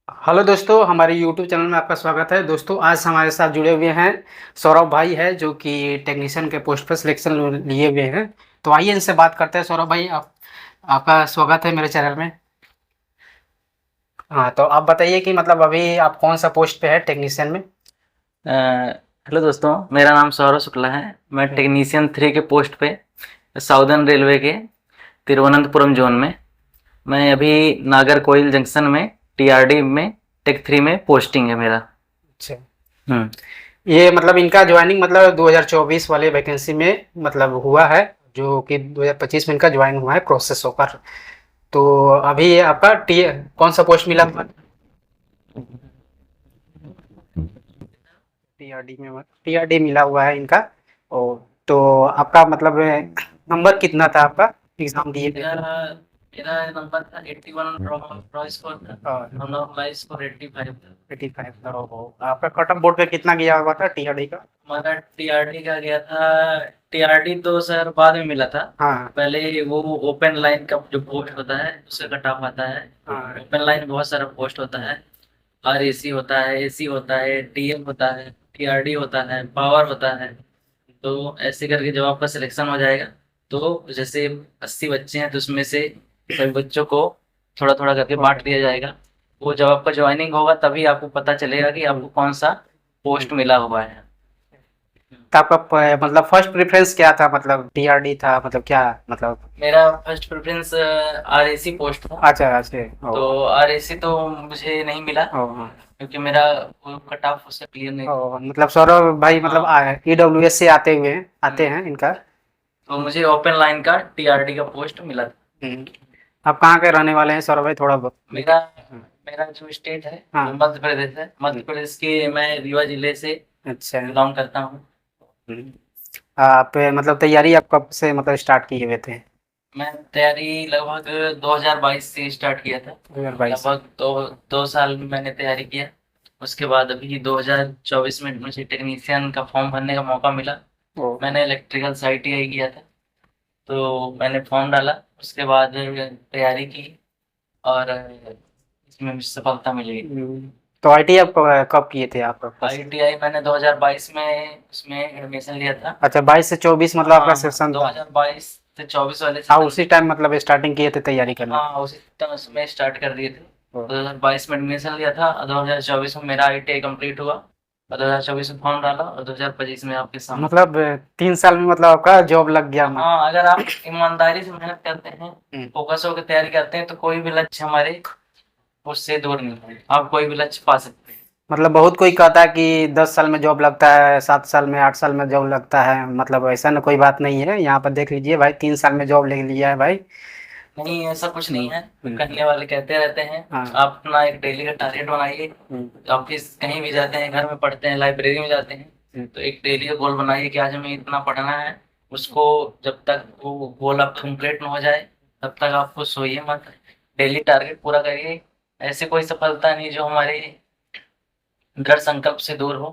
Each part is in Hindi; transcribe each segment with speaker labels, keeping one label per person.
Speaker 1: हेलो दोस्तों, हमारे यूट्यूब चैनल में आपका स्वागत है। दोस्तों, आज हमारे साथ जुड़े हुए हैं सौरभ भाई है, जो कि टेक्नीशियन के पोस्ट पर सिलेक्शन लिए हुए हैं। तो आइए इनसे बात करते हैं। सौरभ भाई, आपका स्वागत है मेरे चैनल में। हाँ, तो आप बताइए कि मतलब अभी आप कौन सा पोस्ट पे है टेक्नीशियन में।
Speaker 2: हेलो दोस्तों, मेरा नाम सौरभ शुक्ला है। मैं टेक्नीशियन 3 के पोस्ट पे साउदर्न रेलवे के तिरुवनंतपुरम जोन में। मैं अभी नागरकोइल जंक्शन में टीआरडी में टेक 3 में पोस्टिंग है मेरा।
Speaker 1: अच्छा,
Speaker 2: हम्म।
Speaker 1: ये मतलब इनका ज्वाइनिंग मतलब 2024 वाले वैकेंसी में मतलब हुआ है, जो कि 2025 में इनका ज्वाइन हुआ है प्रोसेस होकर। तो अभी आपका टी कौन सा पोस्ट मिला हुआ? टीआरडी मिला हुआ है इनका। ओ, तो आपका मतलब नंबर कितना था आपका एग्जाम दिए थे
Speaker 2: मेरा
Speaker 1: तो?
Speaker 2: मेरा नंबर था 81, ड्रॉ स्कोर था।
Speaker 1: और
Speaker 2: और नॉर्मल स्कोर 85 था।
Speaker 1: 85 था। ओहो, आपका कट ऑफ बोर्ड पे कितना गया हुआ था टीआरडी का?
Speaker 2: हमारा टीआरडी का गया था। टीआरडी तो सर बाद में मिला था।
Speaker 1: हाँ
Speaker 2: पहले वो ओपन लाइन का जो पोस्ट होता है उसका कट ऑफ आता है।
Speaker 1: हाँ।
Speaker 2: ओपन लाइन में बहुत सारा पोस्ट होता है। आरएसी होता है, एसी होता है, टीएम होता है, टीआरडी होता है, पावर होता है। तो ऐसे करके जब आपका सिलेक्शन हो जाएगा तो जैसे 80 बच्चे हैं तो उसमें से सभी बच्चों को थोड़ा थोड़ा करके बांट दिया जाएगा। वो जब आपका ज्वाइनिंग होगा तभी आपको पता चलेगा कि आपको कौन सा पोस्ट मिला हुआ है।
Speaker 1: तो आपका मतलब फर्स्ट प्रेफरेंस क्या था? मतलब टीआरडी था, मतलब क्या मतलब?
Speaker 2: मेरा फर्स्ट प्रेफरेंस आरएसी पोस्ट था।
Speaker 1: अच्छा अच्छा। ओ
Speaker 2: तो आरएसी तो मुझे नहीं मिला
Speaker 1: ओ हाँ।
Speaker 2: क्योंकि मेरा वो कट ऑफ उससे क्लियर नहीं था।
Speaker 1: ओ, मतलब सौरभ भाई मतलब
Speaker 2: हाँ।
Speaker 1: ईडब्ल्यूएस से आते
Speaker 2: हम्म।
Speaker 1: हैं इनका।
Speaker 2: तो मुझे ओपन लाइन का टीआरडी का पोस्ट मिला था।
Speaker 1: हम्म। आप कहाँ के रहने वाले हैं सौरभ भाई? थोड़ा बहुत
Speaker 2: मेरा मेरा जो स्टेट है वो
Speaker 1: हाँ।
Speaker 2: मध्य प्रदेश है। मध्य प्रदेश के मैं रीवा जिले से
Speaker 1: अच्छा।
Speaker 2: बिलोंग करता हूँ।
Speaker 1: हम्म। आप मतलब तैयारी आप कब से मतलब स्टार्ट किए हुए थे?
Speaker 2: मैं तैयारी लगभग 2022 से स्टार्ट किया था।
Speaker 1: 2022।
Speaker 2: लगभग दो साल में मैंने तैयारी किया। उसके बाद अभी 2024 में मुझे टेक्नीशियन का फॉर्म भरने का मौका मिला।
Speaker 1: ओ
Speaker 2: मैंने इलेक्ट्रिकल से आईटीआई किया था। तो मैंने फॉर्म डाला, उसके बाद तैयारी की और इसमें मुझे सफलता मिली।
Speaker 1: तो आईटी आप कब किए थे आप बस?
Speaker 2: आईटीआई मैंने 2022 में उसमें एडमिशन लिया था।
Speaker 1: अच्छा, 22 से 24 मतलब आपका
Speaker 2: हाँ हाँ,
Speaker 1: सेशन था।
Speaker 2: 2022 से 24 वाले
Speaker 1: हाँ,
Speaker 2: सेशन
Speaker 1: उसी
Speaker 2: में।
Speaker 1: टाइम मतलब स्टार्टिंग किए थे तैयारी करना।
Speaker 2: हाँ, उसी टाइम उसमें स्टार्ट कर दिए थे।
Speaker 1: ओ,
Speaker 2: 2022 में एडमिशन लिया था और 2024 में मेरा आईटीआई कंप्लीट हुआ और 2024 में फॉर्म डाला और 2025 में आपके सामने।
Speaker 1: मतलब 3 साल में मतलब आपका जॉब लग गया
Speaker 2: हाँ, अगर आप ईमानदारी से मेहनत करते हैं,
Speaker 1: हम्म।
Speaker 2: फोकस होकर तैयारी करते हैं तो कोई भी लक्ष्य हमारे उससे दूर नहीं है। आप कोई भी लक्ष्य पा सकते हैं।
Speaker 1: मतलब बहुत कोई कहता है कि 10 साल में जॉब लगता है, 7 साल में, 8 साल में जॉब लगता है। मतलब ऐसा ना कोई बात नहीं है। यहाँ पर देख लीजिए भाई, 3 साल में जॉब ले लिया है भाई।
Speaker 2: नहीं, ऐसा कुछ नहीं है।
Speaker 1: हम्म।
Speaker 2: करने वाले कहते रहते हैं।
Speaker 1: हाँ।
Speaker 2: आप अपना एक डेली का टारगेट बनाइए।
Speaker 1: हम्म।
Speaker 2: ऑफिस कहीं भी जाते हैं, घर में पढ़ते हैं, लाइब्रेरी में जाते हैं,
Speaker 1: हम्म।
Speaker 2: तो एक डेली का गोल बनाइए कि आज हमें इतना पढ़ना है। उसको जब तक वो गोल आप कंप्लीट ना हो जाए तब तक आपको सोइए मत। डेली टारगेट पूरा करिए। ऐसे कोई सफलता नहीं जो हमारे दृढ़ संकल्प से दूर हो।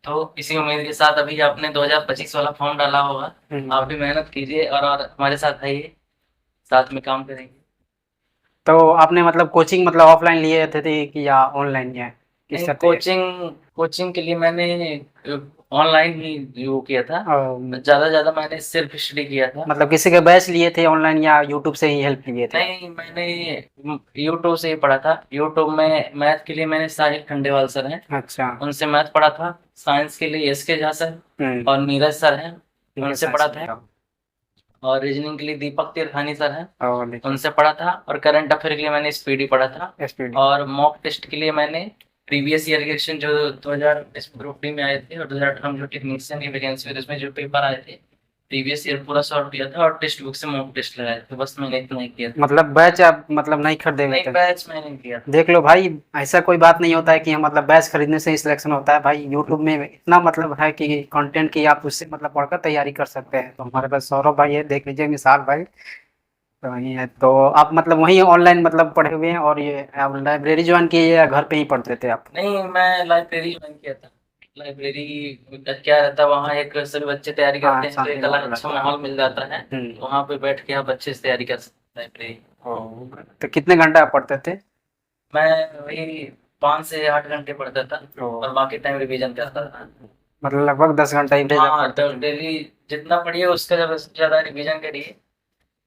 Speaker 2: तो इसी उम्मीद के साथ अभी आपने 2025 वाला फॉर्म डाला होगा।
Speaker 1: हम्म।
Speaker 2: आप भी मेहनत कीजिए और हमारे साथ आइए, साथ में काम करेंगे।
Speaker 1: तो आपने मतलब कोचिंग मतलब ऑफलाइन लिए थे कि या ऑनलाइन या किस
Speaker 2: नहीं,
Speaker 1: तरह से?
Speaker 2: कोचिंग कोचिंग के लिए मैंने ऑनलाइन ही वो किया था।
Speaker 1: अ,
Speaker 2: ज्यादा ज्यादा मैंने सिर्फ स्टडी किया था।
Speaker 1: मतलब किसी के बैच लिए थे ऑनलाइन या यूट्यूब से ही हेल्प लिए थे?
Speaker 2: नहीं, मैंने यूट्यूब से ही पढ़ा था। यूट्यूब में मैथ के लिए मैंने साहिल खंडेवाल सर हैं,
Speaker 1: अच्छा।
Speaker 2: उनसे मैथ पढ़ा था। साइंस के लिए एस के झा सर
Speaker 1: हम्म।
Speaker 2: और नीरज सर हैं,
Speaker 1: ठीक है,
Speaker 2: उनसे
Speaker 1: सच
Speaker 2: पढ़ा था।
Speaker 1: बताओ।
Speaker 2: और रीजनिंग के लिए दीपक तिरखानी सर हैं,
Speaker 1: और देखिए
Speaker 2: उनसे पढ़ा था। और करंट अफेयर के लिए मैंने स्पीडी पढ़ा था।
Speaker 1: एसपीडी।
Speaker 2: और मॉक टेस्ट के लिए मैंने प्रीवियस ईयर के क्वेश्चन जो 2019 में ग्रुप डी में आए थे और 2018 में जो टेक्नीशियन की वैकेंसी हुई थी उसमें जो पेपर आए थे, प्रीवियस ईयर पूरा सॉल्व किया था और टेक्स्ट बुक से मॉक टेस्ट लगाए थे। बस मैंने इतना ही किया था।
Speaker 1: मतलब बैच आप मतलब नहीं खरीदे हुए
Speaker 2: नहीं,
Speaker 1: थे?
Speaker 2: बैच मैंने नहीं किया था।
Speaker 1: देख लो भाई, ऐसा कोई बात नहीं होता है कि हम मतलब बैच खरीदने से ही सिलेक्शन होता है भाई। यूट्यूब में इतना मतलब है कि कंटेंट की आप उससे मतलब पढ़कर तैयारी कर सकते हैं। तो हमारे पास सौरभ भाई है, देख लीजिए, मिसाल भाई। तो वही है। तो आप मतलब वहीं ऑनलाइन मतलब पढ़े हुए हैं, और ये आप लाइब्रेरी ज्वाइन किए या घर पे ही पढ़ते थे आप?
Speaker 2: नहीं, मैं लाइब्रेरी ज्वाइन किया था। लाइब्रेरी का क्या रहता है, वहाँ एक सभी बच्चे तैयारी
Speaker 1: हाँ,
Speaker 2: करते हैं तो
Speaker 1: शांति
Speaker 2: एक अलग
Speaker 1: माहौल
Speaker 2: अच्छा
Speaker 1: रहता है।
Speaker 2: माहौल मिल जाता है।
Speaker 1: हम्म।
Speaker 2: तो वहाँ पे बैठ के आप अच्छे से तैयारी कर सकते हैं लाइब्रेरी।
Speaker 1: ओ, तो कितने घंटे आप पढ़ते थे?
Speaker 2: मैं वही 5 से 8 घंटे पढ़ता था
Speaker 1: ओ,
Speaker 2: और बाकी टाइम रिवीजन करता था।
Speaker 1: मतलब लगभग 10 घंटा एवरेज आप
Speaker 2: हाँ,
Speaker 1: पढ़ते
Speaker 2: तो
Speaker 1: थे।
Speaker 2: डेली जितना पढ़िए उसका ज्यादा रिवीजन करिए,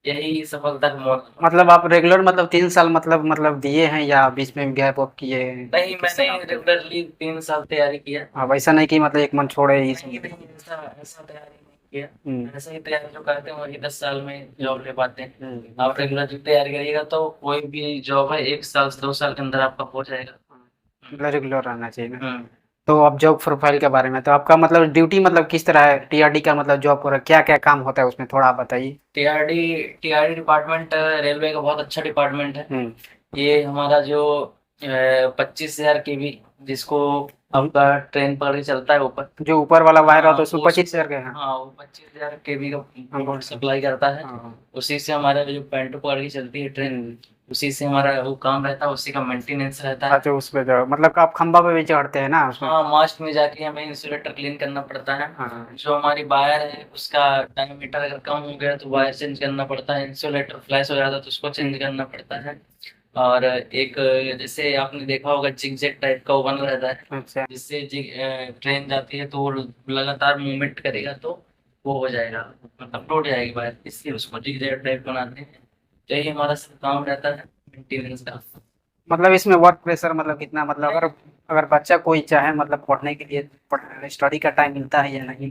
Speaker 2: यही सफलता का मोल होता
Speaker 1: मतलब
Speaker 2: है।
Speaker 1: आप रेगुलर मतलब 3 साल मतलब दिए हैं या बीच में गैप वैप किए हैं,
Speaker 2: नहीं,
Speaker 1: किस
Speaker 2: मैंने
Speaker 1: तरह से?
Speaker 2: रेगुलरली 3 साल तैयारी किया।
Speaker 1: हाँ, वैसा नहीं कि मतलब एक मंथ छोड़े ही
Speaker 2: नहीं
Speaker 1: इसमें।
Speaker 2: नहीं, ऐसा ऐसा तैयारी नहीं किया।
Speaker 1: हम्म।
Speaker 2: ऐसे ही तैयारी जो करते हैं वही 10 साल में जॉब ले पाते हैं।
Speaker 1: हम्म।
Speaker 2: आप रेगुलर जो तैयारी करिएगा तो कोई भी जॉब है 1 साल से 2 साल के अंदर आपका हो जाएगा।
Speaker 1: मतलब रेगुलर रहना चाहिए ना।
Speaker 2: हम्म।
Speaker 1: तो अब जॉब प्रोफाइल के बारे में, तो आपका मतलब ड्यूटी मतलब किस तरह है, टीआरडी का मतलब जॉब पर क्या क्या काम होता है उसमें, थोड़ा आप बताइए।
Speaker 2: टीआरडी टीआरडी डिपार्टमेंट रेलवे का बहुत अच्छा डिपार्टमेंट है।
Speaker 1: हम्म।
Speaker 2: ये हमारा जो 25,000 केवी, जिसको
Speaker 1: हम्म।
Speaker 2: आपका ट्रेन पर ही चलता है ऊपर।
Speaker 1: जो ऊपर वाला वायर
Speaker 2: हाँ
Speaker 1: होता है उसमें
Speaker 2: उस
Speaker 1: 25 हजार का है।
Speaker 2: हाँ, वो 25,000 केवी का
Speaker 1: हाँ।
Speaker 2: लोड सप्लाई करता है।
Speaker 1: हाँ।
Speaker 2: उसी से हमारा जो पेंटो पर ही चलती है ट्रेन,
Speaker 1: हम्म।
Speaker 2: उसी से हमारा वो काम रहता है, उसी का मेंटेनेंस रहता है।
Speaker 1: अच्छा, उस पे जो मतलब आप खंभा पे भी चढ़ते हैं ना उसमें?
Speaker 2: हाँ, मास्ट में जाके हमें इंसुलेटर क्लीन करना पड़ता है।
Speaker 1: हाँ।
Speaker 2: जो हमारी वायर है उसका डायमीटर अगर कम हो गया तो वायर चेंज करना पड़ता है, इंसुलेटर फ्लैश हो जाता है तो उसको चेंज करना पड़ता है। और एक जैसे आपने देखा होगा जिगजैग टाइप का वो बना रहता है,
Speaker 1: अच्छा।
Speaker 2: जिससे ट्रेन जाती है तो वो लगातार मूवमेंट करेगा तो वो हो जाएगा, मतलब टूट जाएगी वायर, इसलिए उसको जिगजैग टाइप बनाते हैं। तो यही हमारा सब काम रहता है मेंटेनेंस का।
Speaker 1: मतलब इसमें वर्क प्रेशर मतलब कितना, मतलब अगर अगर बच्चा कोई चाहे मतलब पढ़ने के लिए पढ़ स्टडी का टाइम मिलता है या नहीं?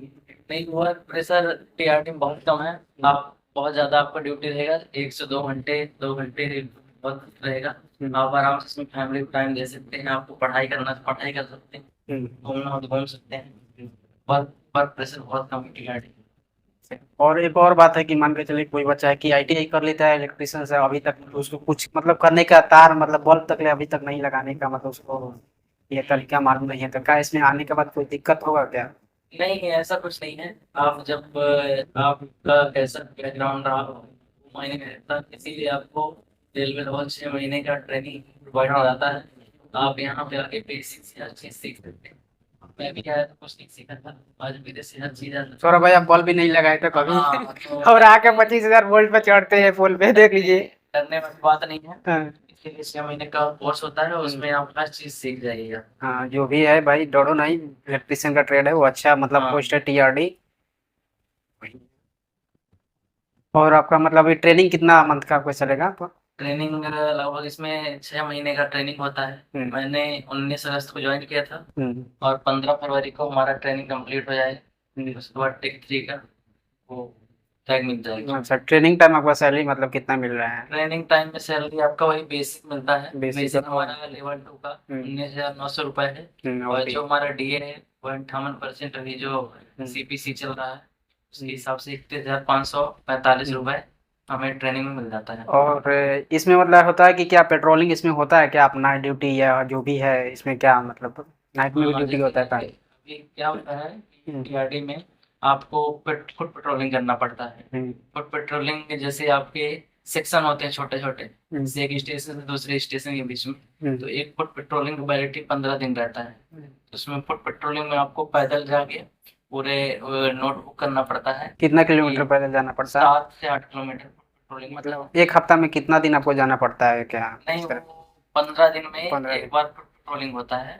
Speaker 2: नहीं, वर्क प्रेशर टीआरटी में बहुत कम है। आप बहुत ज्यादा आपका ड्यूटी रहेगा, 1 से 2 घंटे, 2 घंटे वक्त रहेगा।
Speaker 1: हम्म।
Speaker 2: आप आराम से इसमें फैमिली को टाइम दे सकते हैं, आपको पढ़ाई करना तो पढ़ाई कर सकते हैं,
Speaker 1: हम्म।
Speaker 2: घूमना हो तो घूम सकते हैं। वर्क वर्क प्रेशर बहुत कम है टीआरटी।
Speaker 1: और एक और बात है कि मान के चलिए कोई बच्चा है कि आईटीआई कर लेता है इलेक्ट्रिशियन से, अभी तक उसको कुछ मतलब करने का तार मतलब बल्ब तक ले अभी तक नहीं लगाने का मतलब उसको ये तरीका मालूम नहीं है, तो क्या इसमें आने के बाद कोई दिक्कत होगा क्या?
Speaker 2: नहीं, ऐसा कुछ नहीं है। आप जब आपका कैसा बैकग्राउंड रहा हो मायने में रहता है, इसीलिए आपको रेलवे लेवल 6 महीने का ट्रेनिंग प्रोवाइड कराता है। आप यहाँ पे आके बेसिक से हर चीज सीख सकते हैं। मैं भी आया तो कुछ नहीं सीखा था, आज मेरे से हर चीज आता
Speaker 1: सौरभ भाई, आप बल्ब भी नहीं लगाए थे
Speaker 2: है।
Speaker 1: कभी
Speaker 2: हाँ, तो
Speaker 1: और आके 25 हजार वोल्ट पे चढ़ते हैं पोल पे, देख लीजिए।
Speaker 2: करने वाली बात नहीं है।
Speaker 1: हाँ।
Speaker 2: इसके लिए 6 महीने का कोर्स होता है,
Speaker 1: हम्म।
Speaker 2: उसमें आप हर चीज सीख जाइएगा।
Speaker 1: हाँ, जो भी है भाई डरो नहीं, इलेक्ट्रिशियन का ट्रेड है वो अच्छा मतलब
Speaker 2: हाँ,
Speaker 1: पोस्ट है टीआरडी। और आपका मतलब ये ट्रेनिंग कितना मंथ का आपको चलेगा आपको?
Speaker 2: ट्रेनिंग लगभग इसमें 6 महीने का ट्रेनिंग होता है।
Speaker 1: हम्म।
Speaker 2: मैंने 19 अगस्त को ज्वाइन किया था
Speaker 1: हम्म।
Speaker 2: और 15 फरवरी को हमारा ट्रेनिंग कंप्लीट हो जाएगा।
Speaker 1: हम्म।
Speaker 2: उसके बाद टिक 3 का वो टैग मिल जाएगा।
Speaker 1: अच्छा, ट्रेनिंग टाइम आपका सैलरी मतलब कितना मिल रहा है?
Speaker 2: ट्रेनिंग टाइम में सैलरी आपका वही बेसिक मिलता है।
Speaker 1: बेसिक
Speaker 2: बेसिक
Speaker 1: तो।
Speaker 2: हमारा लेवल 2 का
Speaker 1: हम्म।
Speaker 2: 19,900 रुपये है।
Speaker 1: और
Speaker 2: और
Speaker 1: डी।
Speaker 2: जो हमारा डीए है वो 58% अभी जो
Speaker 1: हम्म।
Speaker 2: सीपीसी चल रहा है उसके
Speaker 1: हम्म।
Speaker 2: हिसाब से 31,545
Speaker 1: हम्म।
Speaker 2: रुपये हमें ट्रेनिंग में मिल जाता है।
Speaker 1: और इसमें मतलब होता है कि क्या पेट्रोलिंग इसमें होता है क्या, अपना ड्यूटी या जो भी है इसमें क्या मतलब नाइट में भी
Speaker 2: हाँ,
Speaker 1: ड्यूटी
Speaker 2: जैसे
Speaker 1: होता है
Speaker 2: कि
Speaker 1: क्या?
Speaker 2: अभी क्या होता है कि
Speaker 1: हम्म।
Speaker 2: टीआरडी में आपको फुट पेट्रोलिंग करना पड़ता है।
Speaker 1: हम्म।
Speaker 2: फुट पेट्रोलिंग जैसे आपके सेक्शन होते हैं छोटे छोटे,
Speaker 1: हम्म।
Speaker 2: जैसे एक स्टेशन से दूसरे स्टेशन के बीच में।
Speaker 1: हम्म।
Speaker 2: तो एक फुट पेट्रोलिंग का वैलिडिटी 15 दिन रहता है।
Speaker 1: हम्म।
Speaker 2: तो उसमें फुट पेट्रोलिंग में आपको पैदल जाके पूरे नोटबुक करना पड़ता है
Speaker 1: कितना किलोमीटर
Speaker 2: कि
Speaker 1: पैदल जाना पड़ता है?
Speaker 2: 7 से 8 किलोमीटर पेट्रोलिंग होता है।
Speaker 1: मतलब एक हफ्ता में कितना दिन आपको जाना पड़ता है क्या
Speaker 2: नहीं,
Speaker 1: इस तरह?
Speaker 2: वो 15 दिन में
Speaker 1: 15 दिन।
Speaker 2: एक बार पेट्रोलिंग होता है।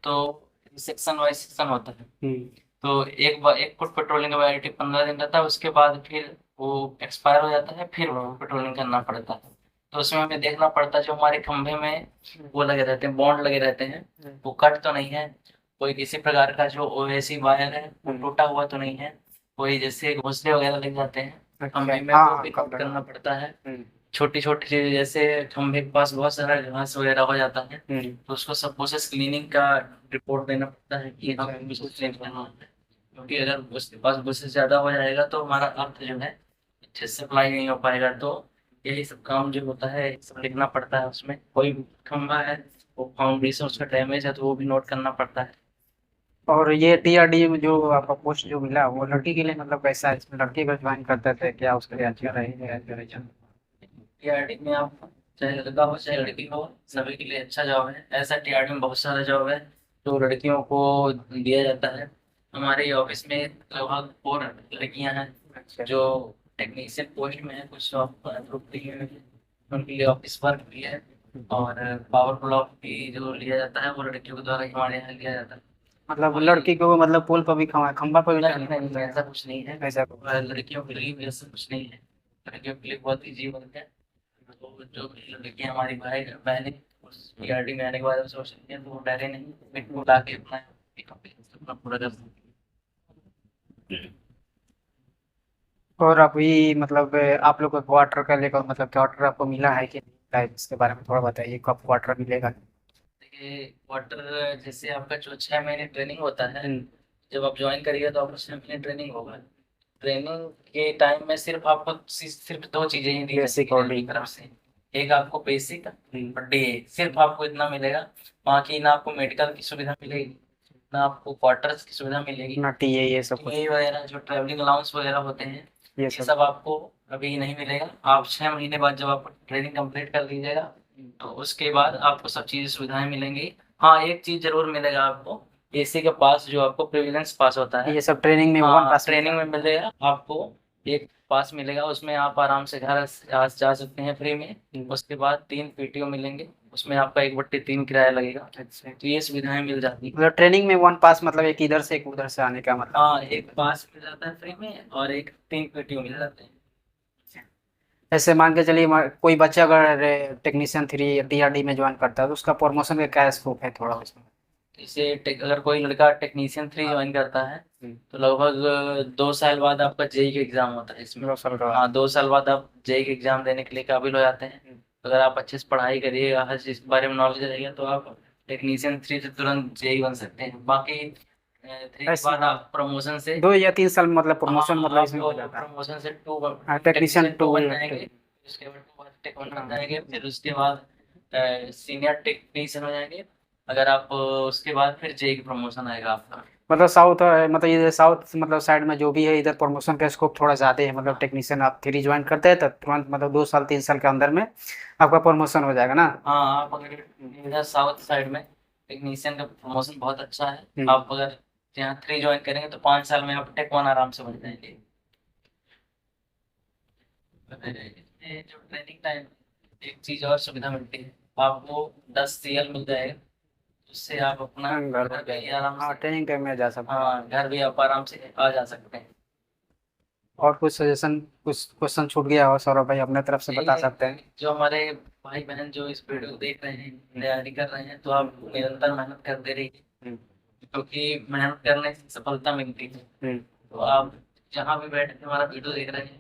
Speaker 2: तो सेक्शन वाइज सेक्शन होता है।
Speaker 1: हम्म।
Speaker 2: तो एक बार एक फुट पेट्रोलिंग का वैलिडिटी 15 दिन रहता है, उसके बाद फिर वो एक्सपायर हो जाता है, फिर वो पेट्रोलिंग करना पड़ता है। तो उसमें हमें देखना पड़ता है जो हमारे खंभे में वो लगे रहते हैं, बॉन्ड लगे रहते हैं, वो कट तो नहीं है, कोई किसी प्रकार का जो ओएसी वायर है वो टूटा हुआ तो नहीं है, कोई जैसे घोंसले वगैरह लग जाते हैं
Speaker 1: अच्छा।
Speaker 2: खंभे में,
Speaker 1: हाँ
Speaker 2: वो
Speaker 1: हाँ,
Speaker 2: भी
Speaker 1: कब
Speaker 2: नोट
Speaker 1: लगा?
Speaker 2: करना पड़ता है।
Speaker 1: हम्म।
Speaker 2: छोटी छोटी चीजें जैसे खंभे के पास बहुत सारा घास वगैरह हो जाता है,
Speaker 1: हम्म।
Speaker 2: तो उसको सब प्रोसेस क्लीनिंग का रिपोर्ट देना पड़ता है कि हाँ
Speaker 1: अच्छा,
Speaker 2: कुछ क्लीन करना है। क्योंकि अगर उसके पास प्रोसेस ज्यादा हो जाएगा तो हमारा अर्थ जो है अच्छे से सप्लाई नहीं हो पाएगा। तो यही सब काम जो होता है सब लिखना पड़ता है उसमें। कोई खंभा है वो फाउंडेशन उसका डैमेज है तो वो भी नोट करना पड़ता है।
Speaker 1: और ये टीआरडी में जो आपका पोस्ट जो मिला वो लड़की के लिए मतलब कैसा है, इसमें लड़के को ज्वाइन करते थे क्या, उसके लिए अच्छा रहेगा या रहेगा?
Speaker 2: टीआरडी में आप चाहे लड़का हो चाहे लड़की हो, सभी के लिए अच्छा जॉब है। ऐसा टीआरडी में बहुत सारा जॉब है जो लड़कियों को दिया जाता है। हमारे ऑफिस में लगभग 4 लड़कियां हैं
Speaker 1: अच्छा।
Speaker 2: जो टेक्नीशियन पोस्ट में है, कुछ जॉब पर अप्रूव की हुई है, उनके लिए ऑफिस वर्क भी है। और पावर ब्लॉक भी जो लिया जाता है वो लड़कियों के द्वारा ही हमारे यहाँ लिया जाता है।
Speaker 1: मतलब
Speaker 2: वही
Speaker 1: लड़की को मतलब पुल पर भी खंबा पर भी
Speaker 2: नहीं
Speaker 1: चढ़ना
Speaker 2: नहीं
Speaker 1: पड़ता
Speaker 2: ऐसा
Speaker 1: है?
Speaker 2: कुछ नहीं है।
Speaker 1: ऐसा कुछ?
Speaker 2: लड़कियों के लिए भी ऐसा कुछ नहीं है। लड़कियों के लिए बहुत ईजी वर्क है। तो जो भी लड़कियां हमारी भाई बहनें उस पीआरडी में आने के बाद सोच रही हैं तो वो डरे नहीं, बिल्कुल आके अपना अपना पूरा कर सकती
Speaker 1: और अभी मतलब आप लोग को क्वार्टर का लेकर मतलब क्वार्टर आपको मिला है कि नहीं मिला है? इसके बारे में थोड़ा बताइए, कब क्वार्टर मिलेगा?
Speaker 2: है। क्वार्टर जैसे आपका जो 6 महीने ट्रेनिंग होता है,
Speaker 1: हम्म,
Speaker 2: जब आप ज्वाइन करिए तो आपको 6 महीने ट्रेनिंग होगा। ट्रेनिंग के टाइम में सिर्फ आपको सिर्फ दो चीजें ही दी
Speaker 1: बेसिक
Speaker 2: जाएंगी
Speaker 1: और
Speaker 2: ट्रेनर की
Speaker 1: डी।
Speaker 2: तरफ से। एक आपको बेसिक
Speaker 1: हम्म,
Speaker 2: और डे, सिर्फ आपको इतना मिलेगा। बाकी ना आपको मेडिकल की सुविधा मिलेगी, ना आपको क्वार्टर्स की सुविधा मिलेगी।
Speaker 1: ना टीए ये सब कुछ?
Speaker 2: टीए वगैरह जो ट्रैवलिंग अलाउंस वगैरह होते हैं,
Speaker 1: ये
Speaker 2: ये
Speaker 1: सब?
Speaker 2: सब आपको अभी नहीं मिलेगा। आप 6 महीने बाद जब आप ट्रेनिंग कंप्लीट कर लीजिएगा तो उसके बाद आपको सब चीज़ें सुविधाएं मिलेंगी। हाँ एक चीज़ जरूर मिलेगा आपको, एसी के पास जो आपको प्रिविलेंस पास होता है।
Speaker 1: ये सब ट्रेनिंग में वन
Speaker 2: हाँ
Speaker 1: पास
Speaker 2: ट्रेनिंग
Speaker 1: मिलता
Speaker 2: में
Speaker 1: है?
Speaker 2: मिलेगा आपको, एक पास मिलेगा, उसमें आप आराम से घर आ जा सकते हैं फ्री में।
Speaker 1: हम्म,
Speaker 2: उसके बाद 3 पीटीओ मिलेंगे, उसमें आपका 1/3 किराया लगेगा।
Speaker 1: अच्छा।
Speaker 2: तो ये सुविधाएं मिल जाती हैं।
Speaker 1: मतलब ट्रेनिंग में वन पास मतलब एक इधर से एक उधर से आने का मतलब?
Speaker 2: हाँ एक पास मिल जाता है फ्री में और एक 3 पीटीओ मिल जाते हैं।
Speaker 1: ऐसे मान के चलिए कोई बच्चा अगर टेक्नीशियन 3 या टीआरडी में ज्वाइन करता है तो उसका प्रमोशन का क्या स्कोप है थोड़ा उसमें?
Speaker 2: जैसे अगर कोई लड़का टेक्नीशियन 3 ज्वाइन करता है
Speaker 1: हम्म,
Speaker 2: तो लगभग 2 साल बाद आपका जेई का एग्जाम होता है इसमें।
Speaker 1: 2 साल का?
Speaker 2: हाँ 2 साल बाद आप जेई का एग्जाम देने के लिए काबिल हो जाते हैं। अगर आप अच्छे से पढ़ाई करिएगा, हर चीज़ के बारे में नॉलेज रहेगा तो आप टेक्नीशियन 3 से तुरंत जेई बन सकते हैं। बाकी 3 के
Speaker 1: ऐसे
Speaker 2: बाद
Speaker 1: हाँ,
Speaker 2: आप प्रमोशन से,
Speaker 1: 2 या 3 साल में मतलब
Speaker 2: हाँ
Speaker 1: प्रमोशन मतलब इसमें
Speaker 2: आपको
Speaker 1: हो जाता है?
Speaker 2: प्रमोशन से टू
Speaker 1: हाँ, टेक्नीशियन
Speaker 2: टेक्नीशियन 2
Speaker 1: टू।
Speaker 2: बन जाएंगे। उसके बाद 2 टेक 1 बन
Speaker 1: हाँ,
Speaker 2: जाएंगे, फिर उसके बाद सीनियर टेक्नीशियन हो जाएंगे। अगर आप उसके बाद फिर जेई की प्रमोशन आएगा आपका।
Speaker 1: मतलब साउथ मतलब ये साउथ मतलब साइड में जो भी है इधर प्रमोशन का स्कोप थोड़ा ज्यादा है, मतलब टेक्नीशियन आप 3 ज्वाइन करते हैं तो तुरंत मतलब 2 साल 3 साल के अंदर में आपका प्रमोशन हो जाएगा ना?
Speaker 2: हाँ आप अगर इधर साउथ साइड में टेक्नीशियन का प्रमोशन बहुत अच्छा है।
Speaker 1: हम्म,
Speaker 2: आप अगर यहाँ 3 ज्वाइन करेंगे तो 5 साल में आप टेक 1 आराम से बन जाएंगे। ये जो ट्रेनिंग टाइम, एक चीज और सुविधा मिलती है आपको, 10 CL मिल जाएगा, उससे आप अपना
Speaker 1: घर
Speaker 2: घर
Speaker 1: पर
Speaker 2: पे ही
Speaker 1: जाएगा,
Speaker 2: आराम
Speaker 1: हाँ
Speaker 2: से,
Speaker 1: ट्रेनिंग टाइम में जा सकते हैं।
Speaker 2: हाँ घर भी आप आराम से आ जा सकते हैं।
Speaker 1: और कुछ सजेशन, कुछ क्वेश्चन छूट गया हो सौरभ भाई अपने तरफ से
Speaker 2: यही
Speaker 1: बता
Speaker 2: है
Speaker 1: सकते हैं?
Speaker 2: कि जो हमारे भाई बहन जो इस वीडियो को देख रहे हैं, तैयारी कर रहे हैं, तो आप निरंतर मेहनत करते रहिए,
Speaker 1: हम्म,
Speaker 2: क्योंकि मेहनत करने से सफलता मिलती है।
Speaker 1: हम्म,
Speaker 2: तो आप जहाँ भी बैठ के हमारा वीडियो देख रहे हैं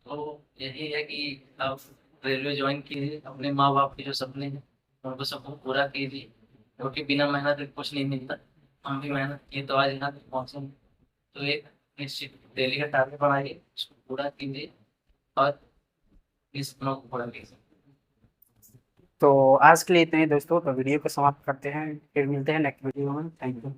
Speaker 2: तो यही है कि आप रेलवे ज्वाइन कीजिए, अपने माँ बाप के जो सपने हैं उनको सबको पूरा कीजिए, क्योंकि बिना मेहनत के कुछ नहीं मिलता। हम भी मेहनत किए तो आज यहाँ तक पहुँचे हैं। तो एक निश्चित डेली का टारगेट बनाइए, उसको पूरा कीजिए और इस सपनों को पूरा कीजिए।
Speaker 1: तो आज के लिए इतना ही दोस्तों, तो वीडियो को समाप्त करते हैं, फिर मिलते हैं नेक्स्ट वीडियो में। Thank you.